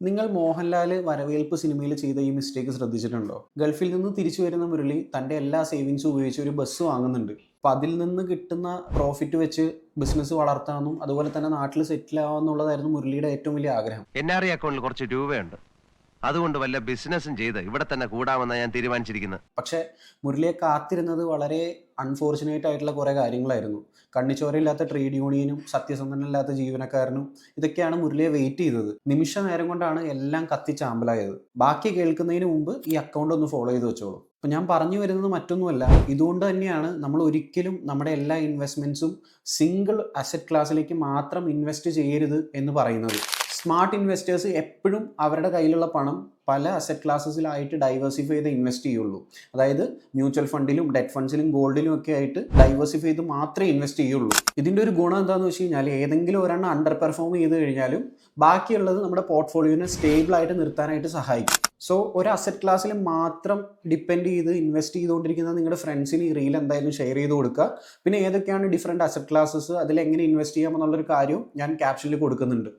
നിങ്ങൾ മോഹൻലാൽ വരവേൽപ്പ് സിനിമയിൽ ചെയ്ത ഈ മിസ്റ്റേക്ക് ശ്രദ്ധിച്ചിട്ടുണ്ടോ? ഗൾഫിൽ നിന്ന് തിരിച്ചു വരുന്ന മുരളി തൻ്റെ എല്ലാ സേവിങ്സും ഉപയോഗിച്ച് ഒരു ബസ് വാങ്ങുന്നുണ്ട്. അപ്പോൾ അതിൽ നിന്ന് കിട്ടുന്ന പ്രോഫിറ്റ് വെച്ച് ബിസിനസ് വളർത്താമെന്നും അതുപോലെ തന്നെ നാട്ടിൽ സെറ്റിൽ ആവാമെന്നുള്ളതായിരുന്നു മുരളിയുടെ ഏറ്റവും വലിയ ആഗ്രഹം. എൻആർഐ അക്കൗണ്ടിൽ കുറച്ച് രൂപയുണ്ട്. അതുകൊണ്ട് വല്ല ബിസിനസ്സും ചെയ്ത് ഇവിടെ തന്നെ കൂടാമെന്നാണ് ഞാൻ തീരുമാനിച്ചിരിക്കുന്നത്. പക്ഷേ മുരളിയെ കാത്തിരുന്നത് വളരെ അൺഫോർച്ചുനേറ്റ് ആയിട്ടുള്ള കുറേ കാര്യങ്ങളായിരുന്നു. കണ്ണിച്ചോരയില്ലാത്ത ട്രേഡ് യൂണിയനും സത്യസന്ധനല്ലാത്ത ജീവനക്കാരനും ഇതൊക്കെയാണ് മുരളിയെ വെയിറ്റ് ചെയ്തത്. നിമിഷ നേരം കൊണ്ടാണ് എല്ലാം കത്തിച്ചാമ്പലായത്. ബാക്കി കേൾക്കുന്നതിന് മുമ്പ് ഈ അക്കൗണ്ട് ഒന്ന് ഫോളോ ചെയ്ത് വെച്ചോളൂ. അപ്പോൾ ഞാൻ പറഞ്ഞു വരുന്നത് മറ്റൊന്നുമല്ല, ഇതുകൊണ്ട് തന്നെയാണ് നമ്മൾ ഒരിക്കലും നമ്മുടെ എല്ലാ ഇൻവെസ്റ്റ്മെൻറ്റ്സും സിംഗിൾ അസറ്റ് ക്ലാസ്സിലേക്ക് മാത്രം ഇൻവെസ്റ്റ് ചെയ്യരുത് എന്ന് പറയുന്നത്. സ്മാർട്ട് ഇൻവെസ്റ്റേഴ്സ് എപ്പോഴും അവരുടെ കയ്യിലുള്ള പണം പല അസറ്റ് ക്ലാസ്സസിലായിട്ട് ഡൈവേഴ്സിഫൈ ചെയ്ത് ഇൻവെസ്റ്റ് ചെയ്യുള്ളൂ. അതായത് മ്യൂച്വൽ ഫണ്ടിലും ഡെറ്റ് ഫണ്ട്സിലും ഗോൾഡിലും ഒക്കെ ആയിട്ട് ഡൈവേഴ്സിഫൈ ചെയ്ത് മാത്രമേ ഇൻവെസ്റ്റ് ചെയ്യുള്ളൂ. ഇതിൻ്റെ ഒരു ഗുണം എന്താണെന്ന് വെച്ച് കഴിഞ്ഞാൽ ഏതെങ്കിലും ഒരെണ്ണം അണ്ടർ പെർഫോം ചെയ്ത് കഴിഞ്ഞാലും ബാക്കിയുള്ളത് നമ്മുടെ പോർട്ട്ഫോളിയോനെ സ്റ്റേബിളായിട്ട് നിർത്താനായിട്ട് സഹായിക്കും. സോ ഒരു അസറ്റ് ക്ലാസ്സിൽ മാത്രം ഡിപ്പെൻഡ് ചെയ്ത് ഇൻവെസ്റ്റ് ചെയ്തുകൊണ്ടിരിക്കുന്ന നിങ്ങളുടെ ഫ്രണ്ട്സിന് ഈ റീൽ എന്തായാലും ഷെയർ ചെയ്ത് കൊടുക്കുക. പിന്നെ ഏതൊക്കെയാണ് ഡിഫറെൻറ്റ് അസറ്റ് ക്ലാസ്സസ്, അതിലെങ്ങനെ ഇൻവെസ്റ്റ് ചെയ്യാമെന്നുള്ളൊരു കാര്യം ഞാൻ ക്യാപ്ഷനിൽ കൊടുക്കുന്നുണ്ട്.